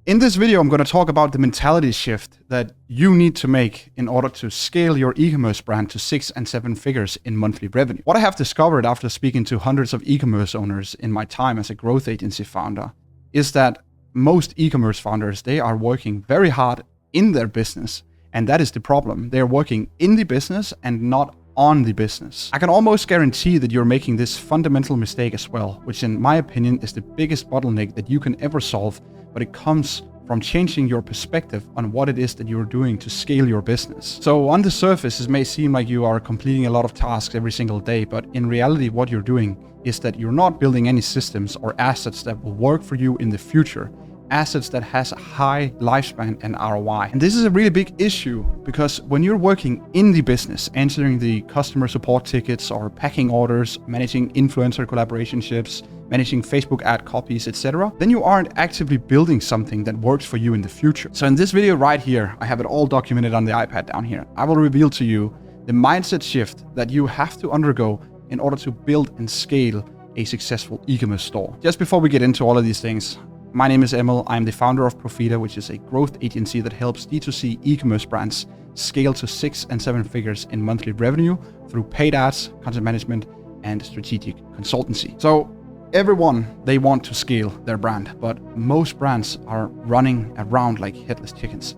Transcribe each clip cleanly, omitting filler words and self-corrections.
In this video, I'm going to talk about the mentality shift that you need to make in order to scale your e-commerce brand to 6 and 7 figures in monthly revenue. What I have discovered after speaking to hundreds of e-commerce owners in my time as a growth agency founder is that most e-commerce founders, they are working very hard in their business. And that is the problem. They're working in the business and not on the business. I can almost guarantee that you're making this fundamental mistake as well, which in my opinion is the biggest bottleneck that you can ever solve, but it comes from changing your perspective on what it is that you're doing to scale your business. So on the surface, it may seem like you are completing a lot of tasks every single day, but in reality, what you're doing is that you're not building any systems or assets that will work for you in the future. Assets that has a high lifespan and ROI. And this is a really big issue because when you're working in the business, answering the customer support tickets or packing orders, managing influencer collaborationships, managing Facebook ad copies, etc., then you aren't actively building something that works for you in the future. So in this video right here, I have it all documented on the iPad down here. I will reveal to you the mindset shift that you have to undergo in order to build and scale a successful e-commerce store. Just before we get into all of these things, my name is Emil. I'm the founder of Profita, which is a growth agency that helps D2C e-commerce brands scale to 6 and 7 figures in monthly revenue through paid ads, content management, and strategic consultancy. So everyone, they want to scale their brand, but most brands are running around like headless chickens.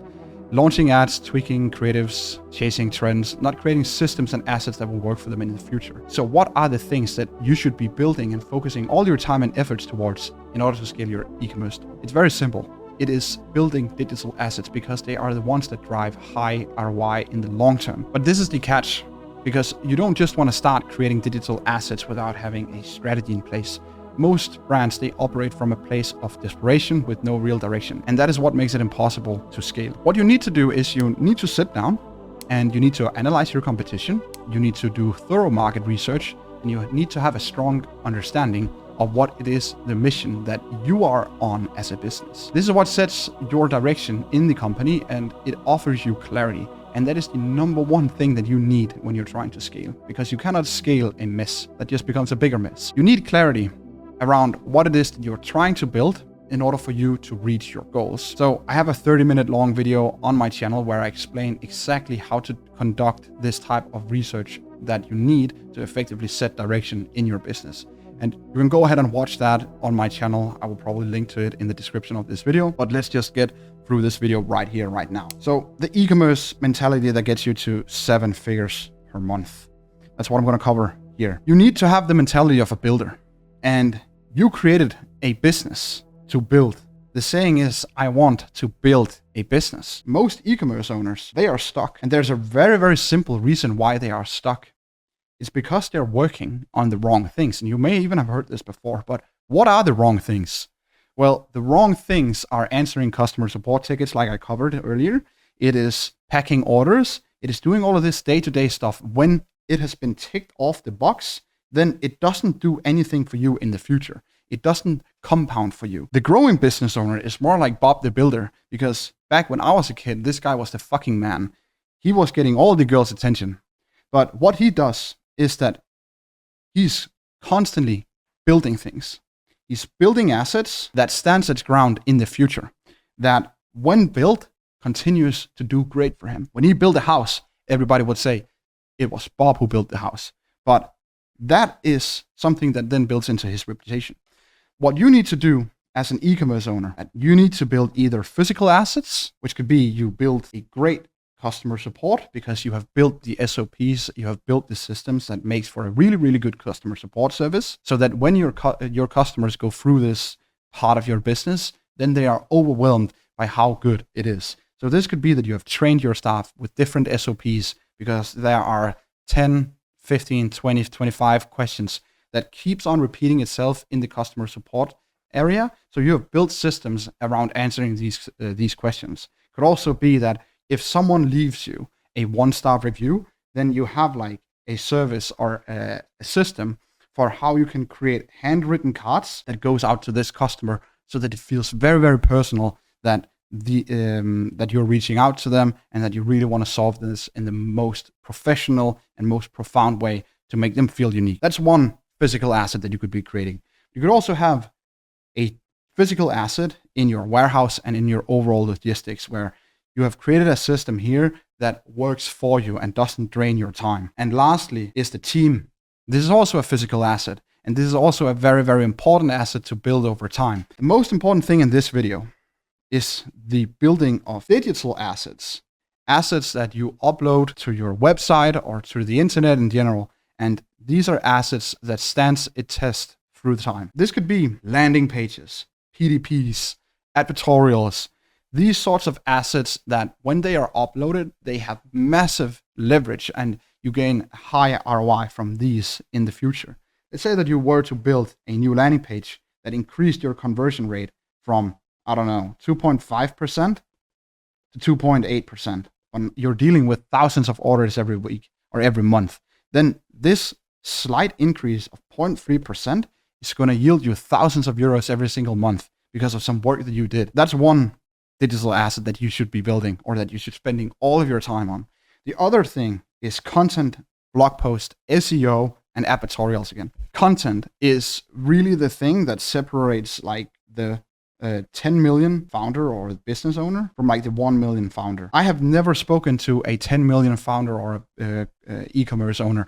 Launching ads, tweaking creatives, chasing trends, not creating systems and assets that will work for them in the future. So what are the things that you should be building and focusing all your time and efforts towards in order to scale your e-commerce store? It's very simple. It is building digital assets because they are the ones that drive high ROI in the long term. But this is the catch, because you don't just want to start creating digital assets without having a strategy in place. Most brands, they operate from a place of desperation with no real direction. And that is what makes it impossible to scale. What you need to do is you need to sit down and you need to analyze your competition. You need to do thorough market research and you need to have a strong understanding of what it is, the mission that you are on as a business. This is what sets your direction in the company and it offers you clarity. And that is the number one thing that you need when you're trying to scale, because you cannot scale a mess that just becomes a bigger mess. You need clarity around what it is that you're trying to build in order for you to reach your goals. So I have a 30-minute long video on my channel where I explain exactly how to conduct this type of research that you need to effectively set direction in your business. And you can go ahead and watch that on my channel. I will probably link to it in the description of this video, but let's just get through this video right here, right now. So the e-commerce mentality that gets you to 7 figures per month. That's what I'm going to cover here. You need to have the mentality of a builder. And you created a business to build. The saying is, I want to build a business. Most e-commerce owners, they are stuck. And there's a very, very simple reason why they are stuck. It's because they're working on the wrong things. And you may even have heard this before, but what are the wrong things? Well, the wrong things are answering customer support tickets like I covered earlier. It is packing orders. It is doing all of this day-to-day stuff. When it has been ticked off the box, then it doesn't do anything for you in the future. It doesn't compound for you. The growing business owner is more like Bob the Builder, because back when I was a kid, this guy was the fucking man. He was getting all the girls' attention. But what he does is that he's constantly building things. He's building assets that stands its ground in the future, that when built, continues to do great for him. When he built a house, everybody would say, it was Bob who built the house. But that is something that then builds into his reputation. What you need to do as an e-commerce owner, you need to build either physical assets, which could be you build a great customer support because you have built the SOPs, you have built the systems that makes for a really, really good customer support service, so that when your customers go through this part of your business, then they are overwhelmed by how good it is. So this could be that you have trained your staff with different SOPs because there are 10, 15, 20, 25 questions that keeps on repeating itself in the customer support area. So you have built systems around answering these questions. Could also be that if someone leaves you a 1-star review, then you have like a service or a system for how you can create handwritten cards that goes out to this customer so that it feels very, very personal that that you're reaching out to them and that you really want to solve this in the most professional and most profound way to make them feel unique. That's one physical asset that you could be creating. You could also have a physical asset in your warehouse and in your overall logistics, where you have created a system here that works for you and doesn't drain your time. And lastly is the team. This is also a physical asset, and this is also a very, very important asset to build over time. The most important thing in this video is the building of digital assets, assets that you upload to your website or to the internet in general. And these are assets that stands a test through time. This could be landing pages, PDPs, advertorials, these sorts of assets that when they are uploaded, they have massive leverage and you gain high ROI from these in the future. Let's say that you were to build a new landing page that increased your conversion rate from, 2.5% to 2.8%. When you're dealing with thousands of orders every week or every month, then this slight increase of 0.3% is going to yield you thousands of euros every single month because of some work that you did. That's one digital asset that you should be building or that you should spending all of your time on. The other thing is content, blog post, SEO, and advertorials again. Content is really the thing that separates like the 10 million founder or business owner from like the 1 million founder. I have never spoken to a 10 million founder or e-commerce owner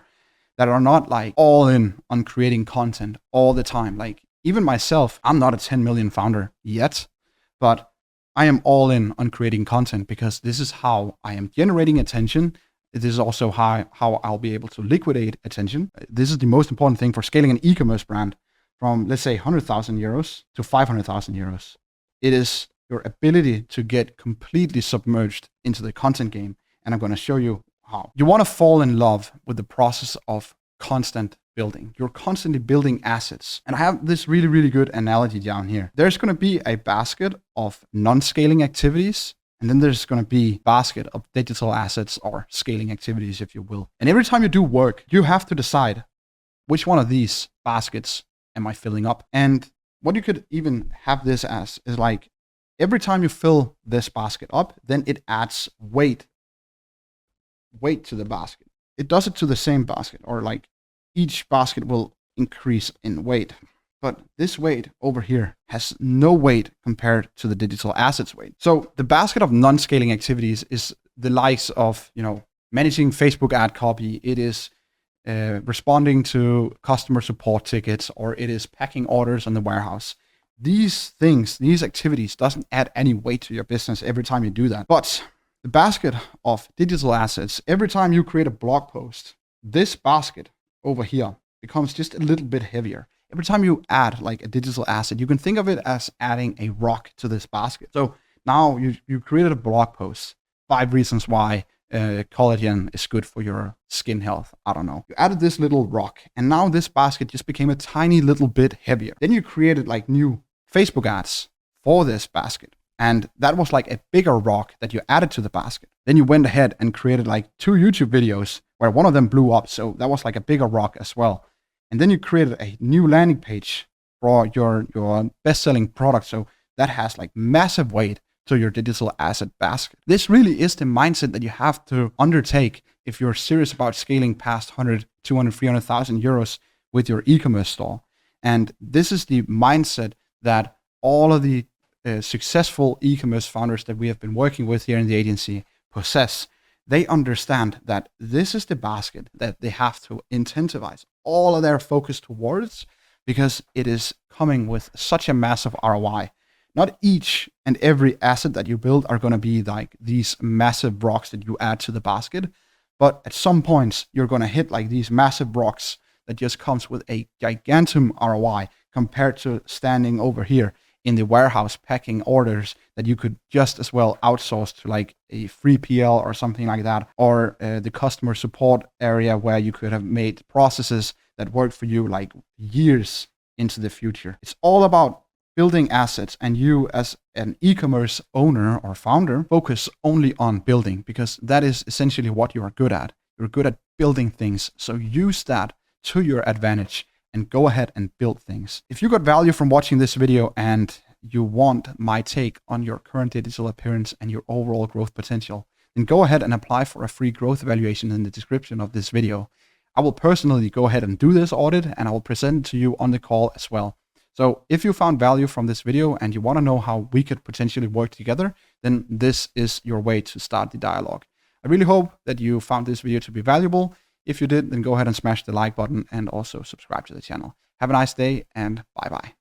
that are not like all in on creating content all the time. Like even myself, I'm not a 10 million founder yet, but I am all in on creating content because this is how I am generating attention. This is also how I'll be able to liquidate attention. This is the most important thing for scaling an e-commerce brand from, let's say, 100,000 euros to 500,000 euros. It is your ability to get completely submerged into the content game. And I'm going to show you how. You want to fall in love with the process of constant building. You're constantly building assets. And I have this really, really good analogy down here. There's going to be a basket of non-scaling activities. And then there's going to be a basket of digital assets or scaling activities, if you will. And every time you do work, you have to decide which one of these baskets am I filling up? And what you could even have this as is like every time you fill this basket up, then it adds weight to the basket. It does it to the same basket, or like each basket will increase in weight. But this weight over here has no weight compared to the digital assets weight. So the basket of non-scaling activities is the likes of, managing Facebook ad copy. It is responding to customer support tickets, or it is packing orders on the warehouse. These things, these activities doesn't add any weight to your business every time you do that. But the basket of digital assets, every time you create a blog post, this basket over here becomes just a little bit heavier. Every time you add like a digital asset, you can think of it as adding a rock to this basket. So now you created a blog post, 5 reasons why collagen is good for your skin health. I don't know. You added this little rock, and now this basket just became a tiny little bit heavier. Then you created like new Facebook ads for this basket, and that was like a bigger rock that you added to the basket. Then you went ahead and created like 2 YouTube videos where one of them blew up, so that was like a bigger rock as well. And then you created a new landing page for your best-selling product, so that has like massive weight to your digital asset basket. This really is the mindset that you have to undertake if you're serious about scaling past 100, 200, 300,000 euros with your e-commerce store. And this is the mindset that all of the successful e-commerce founders that we have been working with here in the agency possess. They understand that this is the basket that they have to incentivize all of their focus towards, because it is coming with such a massive ROI. Not each and every asset that you build are going to be like these massive rocks that you add to the basket, but at some points you're going to hit like these massive rocks that just comes with a gigantic ROI compared to standing over here in the warehouse packing orders that you could just as well outsource to like a 3PL or something like that, or the customer support area where you could have made processes that work for you like years into the future. It's all about building assets, and you as an e-commerce owner or founder focus only on building, because that is essentially what you are good at. You're good at building things, so use that to your advantage and go ahead and build things. If you got value from watching this video and you want my take on your current digital appearance and your overall growth potential, then go ahead and apply for a free growth evaluation in the description of this video. I will personally go ahead and do this audit, and I will present it to you on the call as well. So if you found value from this video and you want to know how we could potentially work together, then this is your way to start the dialogue. I really hope that you found this video to be valuable. If you did, then go ahead and smash the like button and also subscribe to the channel. Have a nice day and bye-bye.